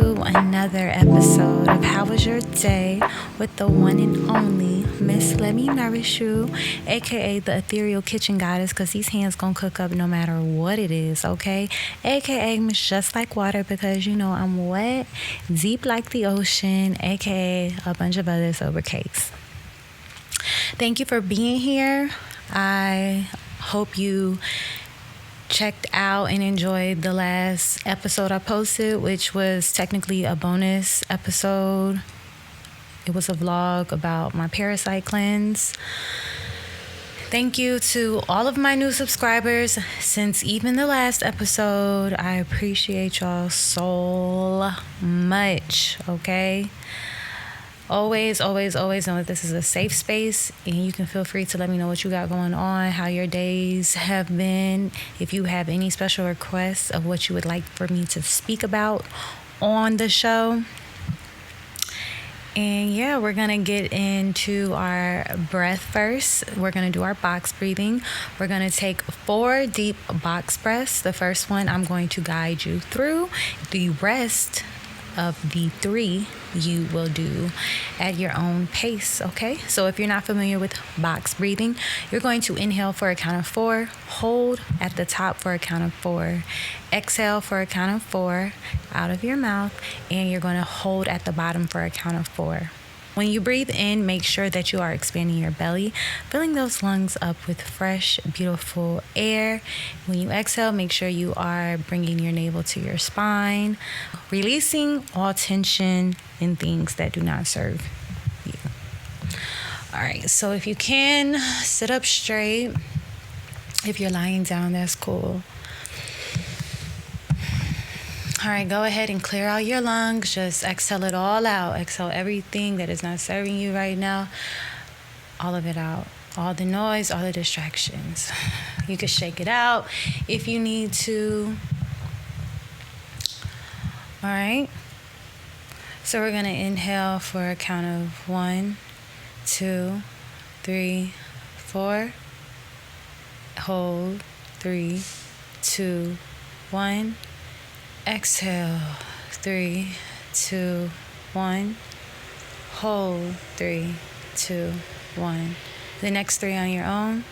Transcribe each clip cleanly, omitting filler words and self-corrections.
to another episode of How Was Your Day with the one and only Miss Let Me Nourish You, aka the ethereal kitchen goddess, because these hands gonna cook up no matter what it is, okay? Aka Miss Just Like Water, because you know I'm wet, deep like the ocean, aka a bunch of other sobriquets. Thank you for being here. I hope you checked out and enjoyed the last episode I posted, which was technically a bonus episode. It was a vlog about my parasite cleanse. Thank you to all of my new subscribers since even the last episode. I appreciate y'all so much, okay? Always know that this is a safe space, and you can feel free to let me know what you got going on, how your days have been, if you have any special requests of what you would like for me to speak about on the show. And yeah, we're going to get into our breath first. We're going to do our box breathing. We're going to take 4 deep box breaths. The first one I'm going to guide you through. The rest of the 3 you will do at your own pace, okay? So if you're not familiar with box breathing, you're going to inhale for a count of 4, hold at the top for a count of 4, exhale for a count of 4 out of your mouth, and you're going to hold at the bottom for a count of 4. When you breathe in, make sure that you are expanding your belly, filling those lungs up with fresh, beautiful air. When you exhale, make sure you are bringing your navel to your spine, releasing all tension and things that do not serve you. All right, so if you can, sit up straight. If you're lying down, that's cool. All right, go ahead and clear out your lungs. Just exhale it all out. Exhale everything that is not serving you right now. All of it out. All the noise, all the distractions. You can shake it out if you need to. All right. So we're going to inhale for a count of 1, 2, 3, 4. Hold. 3, 2, 1. Exhale, 3, 2, 1. Hold, 3, 2, 1. The next 3 on your own.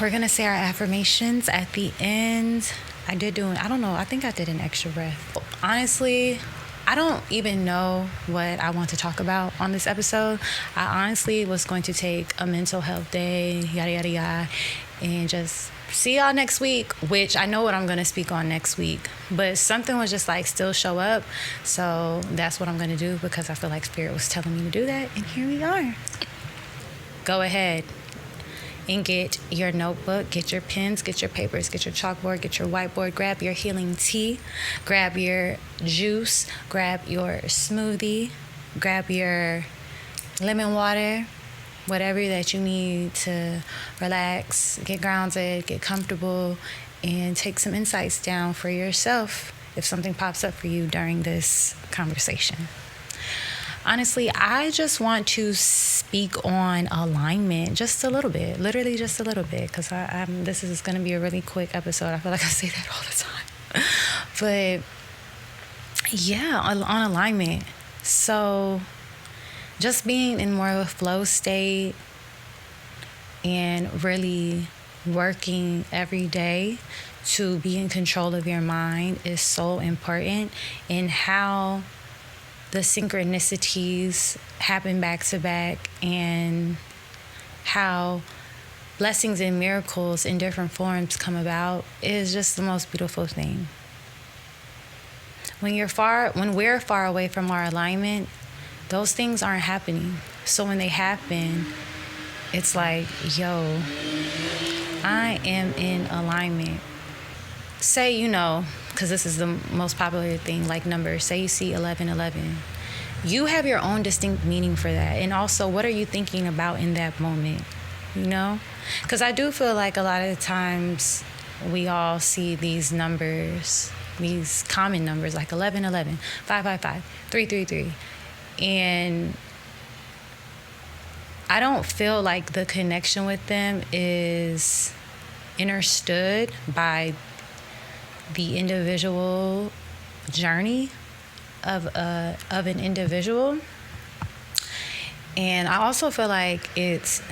We're going to say our affirmations at the end. I think I did an extra breath. Honestly, I don't even know what I want to talk about on this episode. I honestly was going to take a mental health day, yada, yada, yada, and just see y'all next week, which I know what I'm going to speak on next week. But something was just like still show up. So that's what I'm going to do because I feel like Spirit was telling me to do that. And here we are. Go ahead and get your notebook, get your pens, get your papers, get your chalkboard, get your whiteboard, grab your healing tea, grab your juice, grab your smoothie, grab your lemon water, whatever that you need to relax, get grounded, get comfortable, and take some insights down for yourself if something pops up for you during this conversation. Honestly, I just want to speak on alignment just a little bit, literally just a little bit, because this is going to be a really quick episode. I feel like I say that all the time. But yeah, on alignment. So just being in more of a flow state and really working every day to be in control of your mind is so important, and how the synchronicities happen back to back, and how blessings and miracles in different forms come about is just the most beautiful thing. When we're far away from our alignment, those things aren't happening. So when they happen, it's like, yo, I am in alignment. Say, because this is the most popular thing, like numbers. Say you see 1111. You have your own distinct meaning for that. And also, what are you thinking about in that moment? Because I do feel like a lot of the times we all see these numbers, these common numbers like 1111, 555, 333. And I don't feel like the connection with them is understood by the individual journey of an individual. And I also feel like it's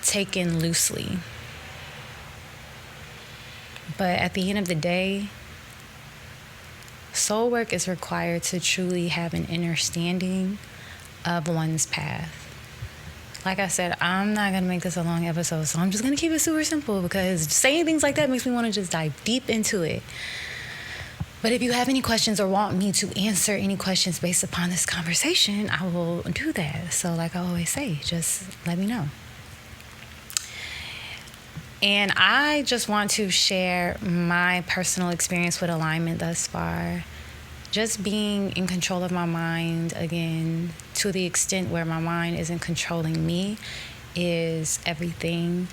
taken loosely. But at the end of the day, soul work is required to truly have an understanding of one's path. Like I said, I'm not going to make this a long episode, so I'm just going to keep it super simple because saying things like that makes me want to just dive deep into it. But if you have any questions or want me to answer any questions based upon this conversation, I will do that. So like I always say, just let me know. And I just want to share my personal experience with alignment thus far. Just being in control of my mind, again, to the extent where my mind isn't controlling me, is everything.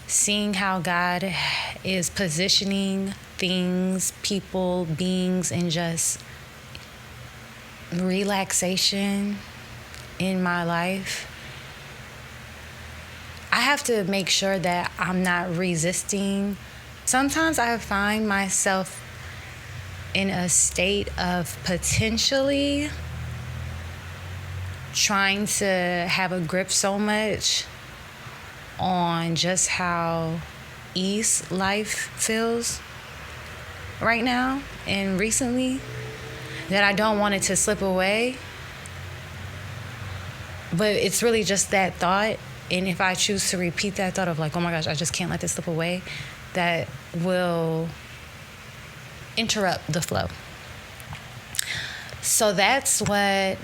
Seeing how God is positioning things, people, beings, and just relaxation in my life. I have to make sure that I'm not resisting. Sometimes I find myself in a state of potentially trying to have a grip so much on just how ease life feels right now and recently that I don't want it to slip away. But it's really just that thought. And if I choose to repeat that thought of like, oh my gosh, I just can't let this slip away, that will interrupt the flow. So that's what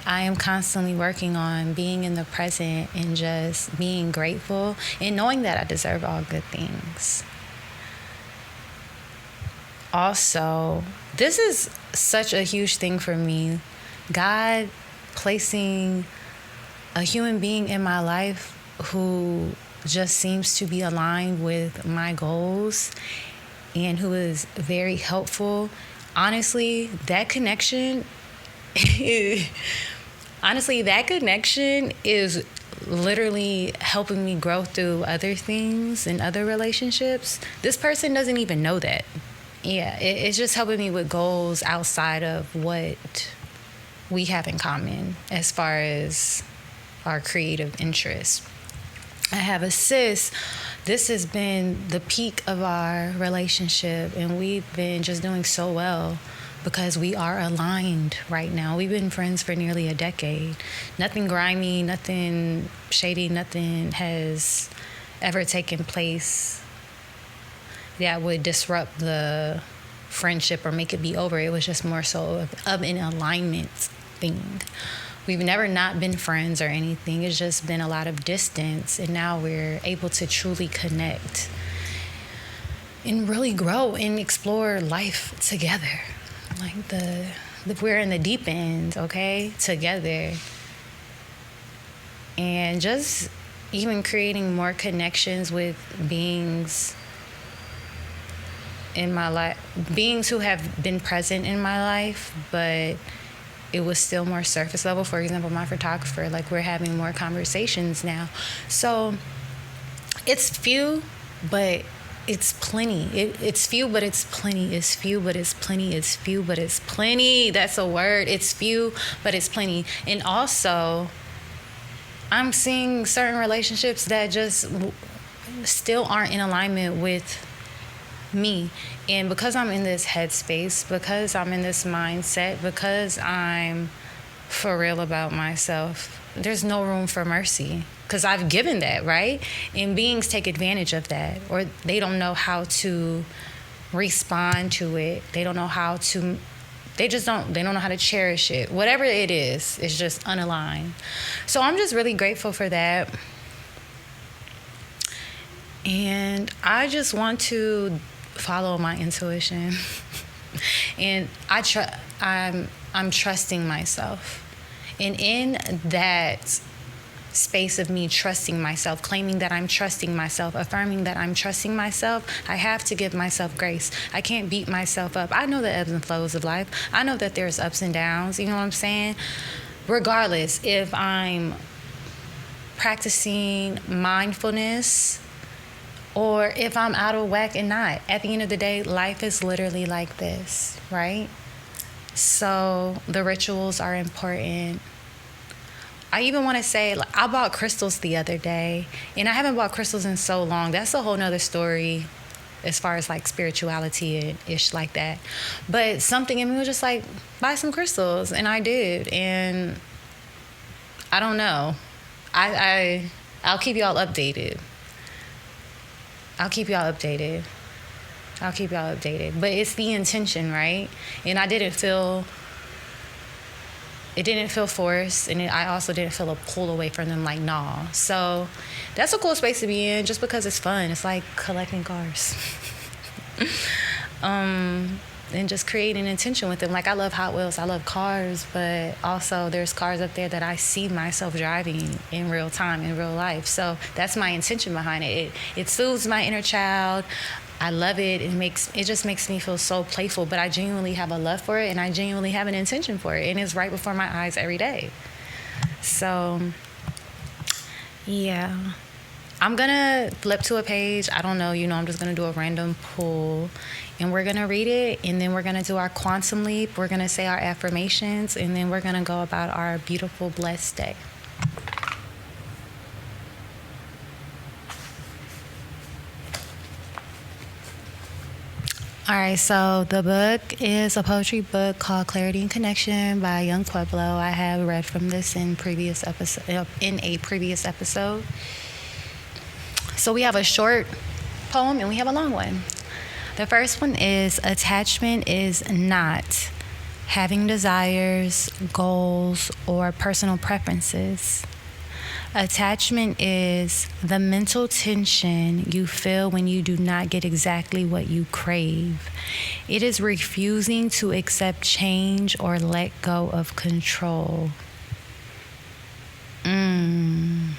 I am constantly working on, being in the present and just being grateful and knowing that I deserve all good things. Also, this is such a huge thing for me. God placing a human being in my life who just seems to be aligned with my goals and who is very helpful. Honestly, that connection is literally helping me grow through other things and other relationships. This person doesn't even know that. Yeah, it's just helping me with goals outside of what we have in common as far as our creative interests. I have a sis. This has been the peak of our relationship, and we've been just doing so well because we are aligned right now. We've been friends for nearly a decade. Nothing grimy, nothing shady, nothing has ever taken place that would disrupt the friendship or make it be over. It was just more so of an alignment thing. We've never not been friends or anything. It's just been a lot of distance. And now we're able to truly connect and really grow and explore life together. Like we're in the deep end, okay, together. And just even creating more connections with beings in my life, beings who have been present in my life, but it was still more surface level. For example, my photographer, like we're having more conversations now. So it's few, but it's plenty. It's few, but it's plenty. It's few, but it's plenty. It's few, but it's plenty. That's a word. It's few, but it's plenty. And also, I'm seeing certain relationships that just still aren't in alignment with me. And because I'm in this headspace, because I'm in this mindset, because I'm for real about myself, there's no room for mercy because I've given that, right? And beings take advantage of that, or they don't know how to respond to it. They don't know how to, they don't know how to cherish it. Whatever it is, it's just unaligned. So I'm just really grateful for that. And I just want to follow my intuition. And I'm trusting myself. And in that space of me trusting myself, claiming that I'm trusting myself, affirming that I'm trusting myself, I have to give myself grace. I can't beat myself up. I know the ebbs and flows of life. I know that there's ups and downs, you know what I'm saying? Regardless, if I'm practicing mindfulness or if I'm out of whack and not, at the end of the day, life is literally like this, right? So the rituals are important. I even want to say, like, I bought crystals the other day, and I haven't bought crystals in so long. That's a whole nother story as far as like spirituality and ish like that. But something in me was just like, buy some crystals, and I did. And I don't know. I'll keep y'all updated. I'll keep y'all updated. But it's the intention, right? And it didn't feel forced, and I also didn't feel a pull away from them, like, nah. So that's a cool space to be in just because it's fun. It's like collecting cars. And just creating intention with them. Like, I love Hot Wheels, I love cars, but also there's cars up there that I see myself driving in real time, in real life. So that's my intention behind it. It soothes my inner child. I love it. It just makes me feel so playful, but I genuinely have a love for it, and I genuinely have an intention for it, and it's right before my eyes every day. So, yeah. I'm gonna flip to a page. I don't know, I'm just gonna do a random pull, and we're gonna read it, and then we're gonna do our quantum leap. We're gonna say our affirmations, and then we're gonna go about our beautiful, blessed day. All right, so the book is a poetry book called Clarity and Connection by Young Pueblo. I have read from this in a previous episode. So we have a short poem and we have a long one. The first one is, attachment is not having desires, goals, or personal preferences. Attachment is the mental tension you feel when you do not get exactly what you crave. It is refusing to accept change or let go of control. I'm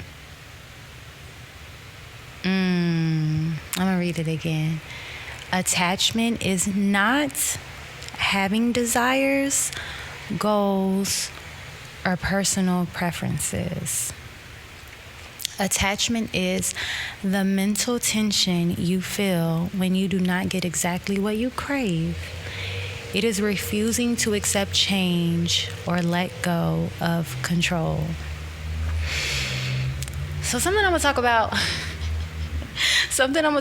gonna read it again. Attachment is not having desires, goals, or personal preferences. Attachment is the mental tension you feel when you do not get exactly what you crave. It is refusing to accept change or let go of control. So something I'm gonna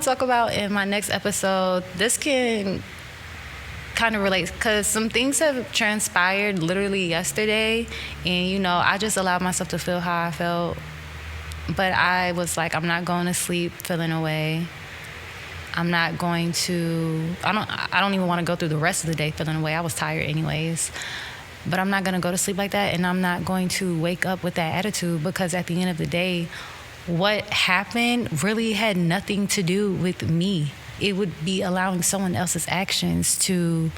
talk about in my next episode, this can kind of relate because some things have transpired literally yesterday, and I just allowed myself to feel how I felt. But I was like, I'm not going to sleep feeling away. I don't even want to go through the rest of the day feeling away. I was tired anyways. But I'm not going to go to sleep like that, and I'm not going to wake up with that attitude, because at the end of the day, what happened really had nothing to do with me. It would be allowing someone else's actions to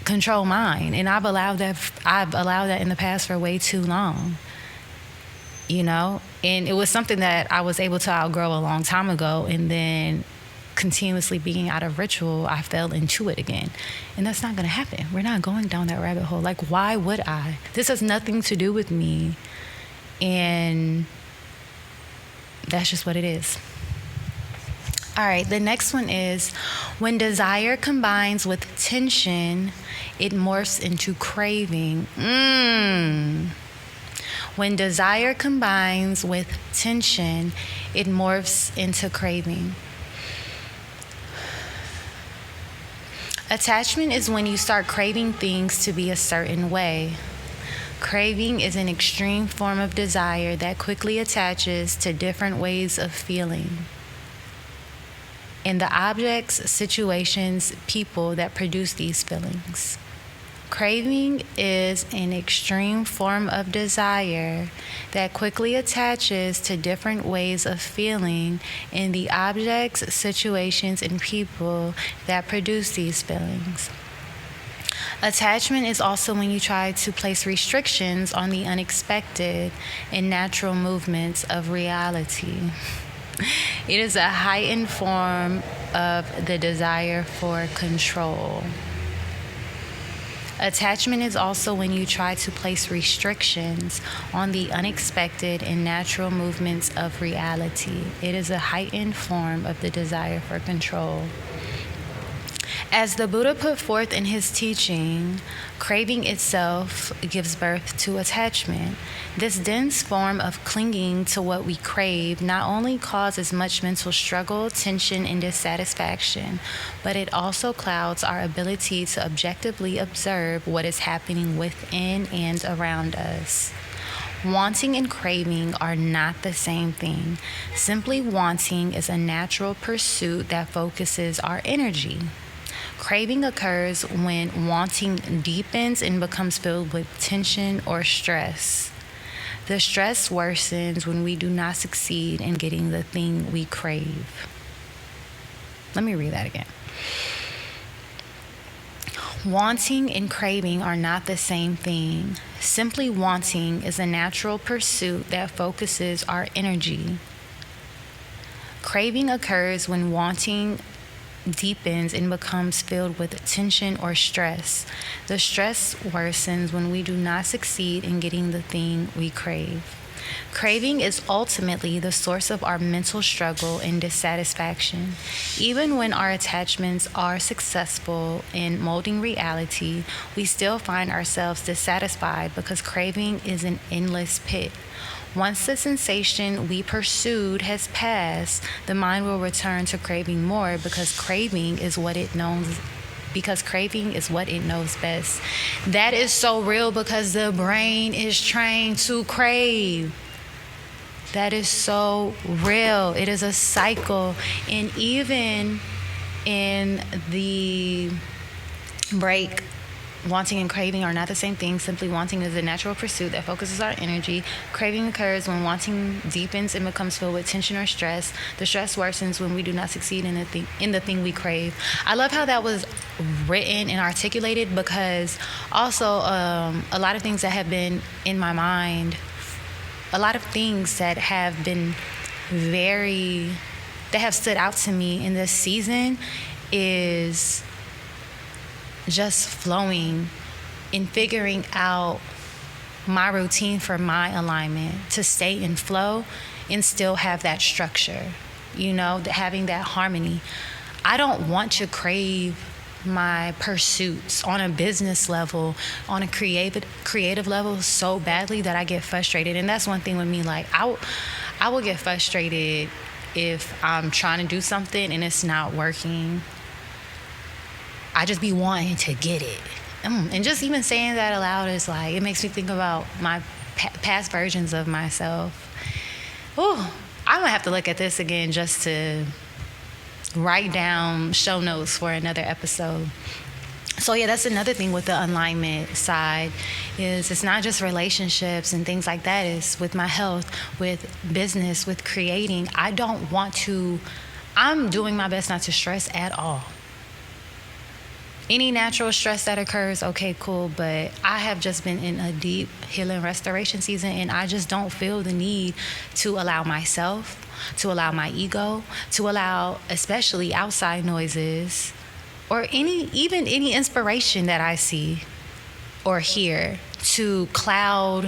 control mine. And I've allowed that in the past for way too long. And it was something that I was able to outgrow a long time ago, and then continuously being out of ritual, I fell into it again. And that's not going to happen. We're not going down that rabbit hole. Like, why would I? This has nothing to do with me, and that's just what it is. All right, the next one is, when desire combines with tension, it morphs into craving. When desire combines with tension, it morphs into craving. Attachment is when you start craving things to be a certain way. Craving is an extreme form of desire that quickly attaches to different ways of feeling. And the objects, situations, people that produce these feelings. Craving is an extreme form of desire that quickly attaches to different ways of feeling in the objects, situations, and people that produce these feelings. Attachment is also when you try to place restrictions on the unexpected and natural movements of reality. It is a heightened form of the desire for control. Attachment is also when you try to place restrictions on the unexpected and natural movements of reality. It is a heightened form of the desire for control. As the Buddha put forth in his teaching, craving itself gives birth to attachment. This dense form of clinging to what we crave not only causes much mental struggle, tension, and dissatisfaction, but it also clouds our ability to objectively observe what is happening within and around us. Wanting and craving are not the same thing. Simply wanting is a natural pursuit that focuses our energy. Craving occurs when wanting deepens and becomes filled with tension or stress. The stress worsens when we do not succeed in getting the thing we crave. Let me read that again. Wanting and craving are not the same thing. Simply wanting is a natural pursuit that focuses our energy. Craving occurs when wanting deepens and becomes filled with tension or stress. The stress worsens when we do not succeed in getting the thing we crave. Craving is ultimately the source of our mental struggle and dissatisfaction. Even when our attachments are successful in molding reality, we still find ourselves dissatisfied because craving is an endless pit. Once the sensation we pursued has passed, the mind will return to craving more because craving is what it knows best. That is so real because the brain is trained to crave. That is so real. It is a cycle. And even in the break, wanting and craving are not the same thing. Simply wanting is a natural pursuit that focuses our energy. Craving occurs when wanting deepens and becomes filled with tension or stress. The stress worsens when we do not succeed in the thing we crave. I love how that was written and articulated because also a lot of things that have been in my mind, a lot of things that have been that have stood out to me in this season is just flowing and figuring out my routine for my alignment to stay in flow and still have that structure, having that harmony. I don't want to crave my pursuits on a business level, on a creative level so badly that I get frustrated. And that's one thing with me, like I will get frustrated if I'm trying to do something and it's not working. I just be wanting to get it. And just even saying that aloud is like, it makes me think about my past versions of myself. Ooh, I'm gonna have to look at this again just to write down show notes for another episode. So yeah, that's another thing with the alignment side is it's not just relationships and things like that. It's with my health, with business, with creating. I'm doing my best not to stress at all. Any natural stress that occurs, okay, cool, but I have just been in a deep healing restoration season and I just don't feel the need to allow myself, to allow my ego, to allow especially outside noises or any inspiration that I see or hear to cloud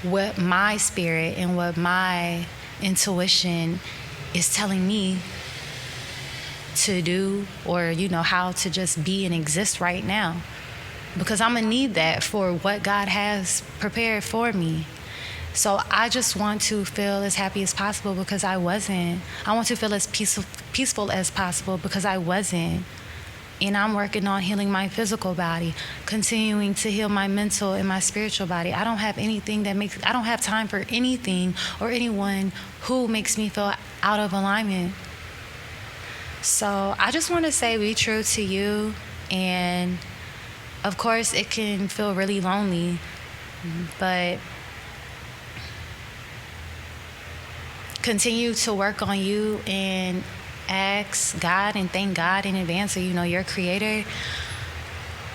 what my spirit and what my intuition is telling me to do, or how to just be and exist right now, because I'm gonna need that for what God has prepared for me. So I just want to feel as happy as possible because I want to feel as peaceful as possible because I wasn't And I'm working on healing my physical body, continuing to heal my mental and my spiritual body. I don't have I don't have time for anything or anyone who makes me feel out of alignment. So I just want to say, be true to you. And of course, it can feel really lonely, but continue to work on you and ask God and thank God in advance, or your creator,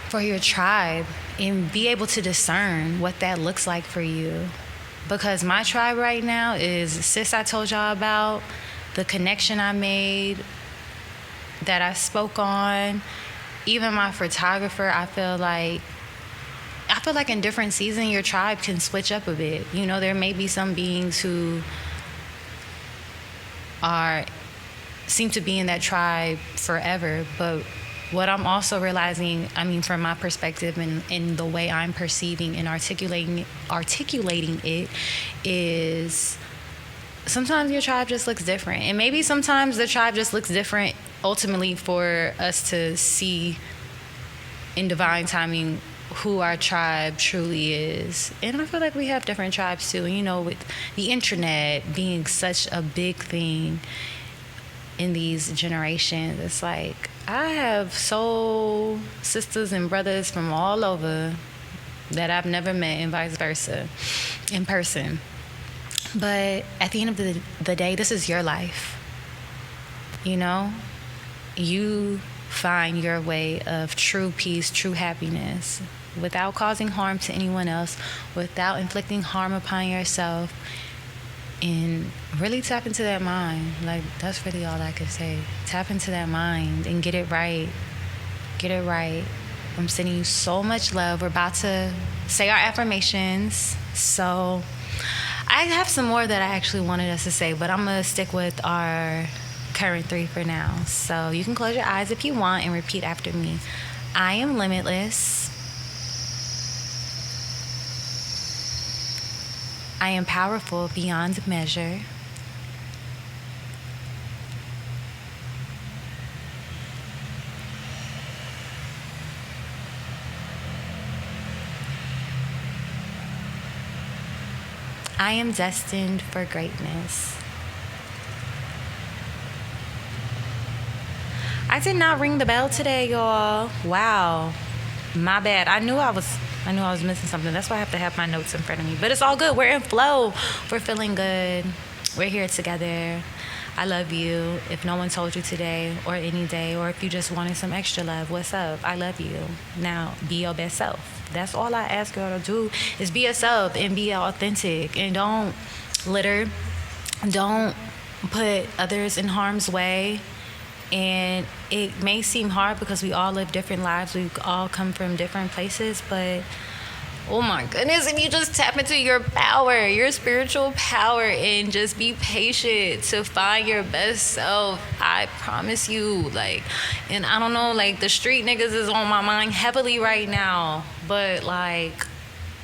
for your tribe, and be able to discern what that looks like for you. Because my tribe right now is sis I told y'all about, the connection I made, that I spoke on, even my photographer. I feel like in different seasons your tribe can switch up a bit. There may be some beings who seem to be in that tribe forever, but what I'm also realizing, from my perspective and in the way I'm perceiving and articulating it, is sometimes your tribe just looks different. And maybe sometimes the tribe just looks different ultimately for us to see in divine timing who our tribe truly is. And I feel like we have different tribes too. And with the internet being such a big thing in these generations, it's like I have soul sisters and brothers from all over that I've never met, and vice versa, in person. But at the end of the day, this is your life. You find your way of true peace, true happiness, without causing harm to anyone else, without inflicting harm upon yourself, and really tap into that mind. Like, that's really all I could say. Tap into that mind and get it right. Get it right. I'm sending you so much love. We're about to say our affirmations. So I have some more that I actually wanted us to say, but I'm going to stick with our current 3 for now. So you can close your eyes if you want and repeat after me. I am limitless. I am powerful beyond measure. I am destined for greatness. I did not ring the bell today, y'all. Wow. My bad. I knew I was missing something. That's why I have to have my notes in front of me. But it's all good. We're in flow. We're feeling good. We're here together. I love you. If no one told you today or any day, or if you just wanted some extra love, what's up? I love you. Now, be your best self. That's all I ask y'all to do, is be yourself and be authentic. And don't litter. Don't put others in harm's way. And it may seem hard because we all live different lives. We all come from different places. But, oh my goodness, if you just tap into your power, your spiritual power, and just be patient to find your best self, I promise you, and I don't know, the street niggas is on my mind heavily right now. But,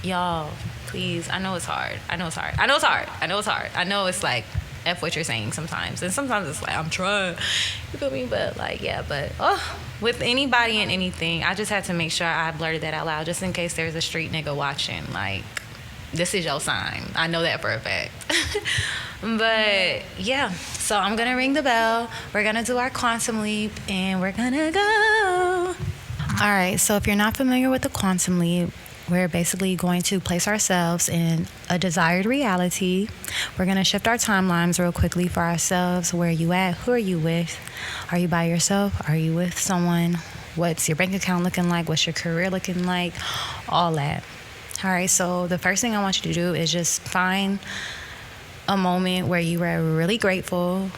y'all, please, I know it's hard. I know it's F what you're saying sometimes. And sometimes it's I'm trying. You feel me? But with anybody and anything, I just had to make sure I blurted that out loud just in case there's a street nigga watching. This is your sign. I know that for a fact. But yeah, so I'm gonna ring the bell. We're gonna do our quantum leap and we're gonna go. All right, so if you're not familiar with the quantum leap, we're basically going to place ourselves in a desired reality. We're going to shift our timelines real quickly for ourselves. Where are you at? Who are you with? Are you by yourself? Are you with someone? What's your bank account looking like? What's your career looking like? All that. All right, so the first thing I want you to do is just find a moment where you were really grateful.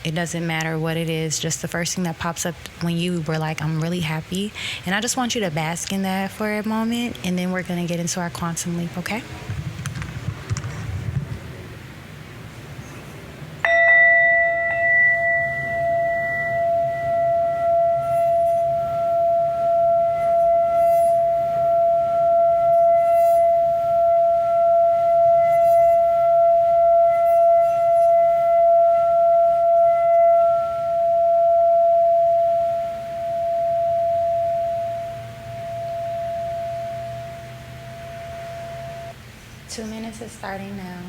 It doesn't matter what it is, just the first thing that pops up when you were I'm really happy. And I just want you to bask in that for a moment, and then we're going to get into our quantum leap, okay? Dance is starting now.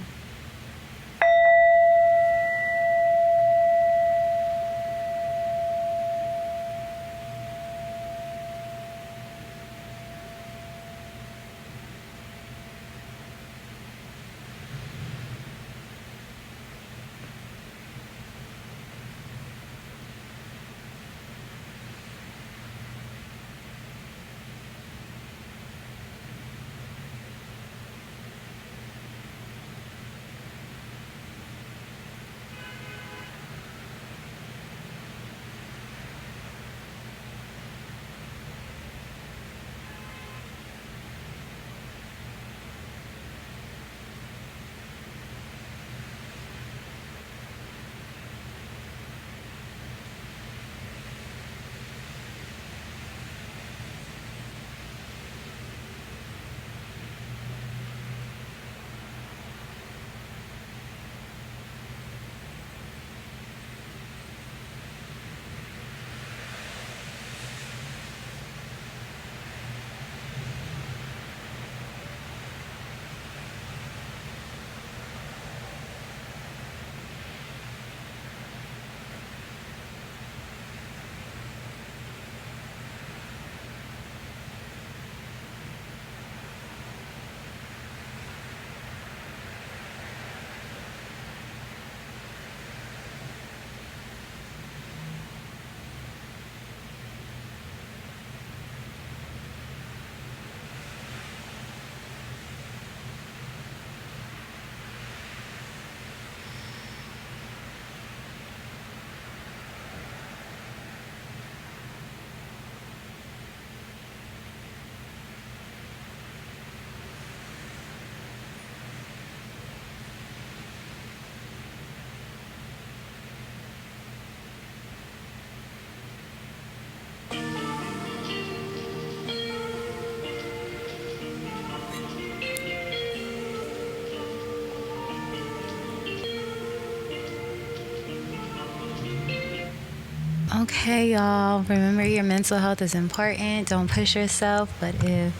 Okay, y'all. Remember, your mental health is important. Don't push yourself. But if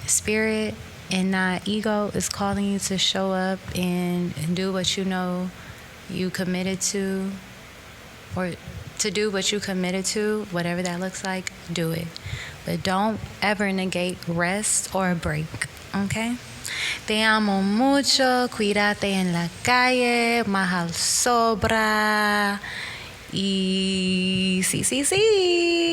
spirit and not ego is calling you to show up and do what you know you committed to, or to do what you committed to, whatever that looks like, do it. But don't ever negate rest or a break. Okay? Te amo mucho. Cuídate en la calle. Mahal sobra. Y sí, sí, sí.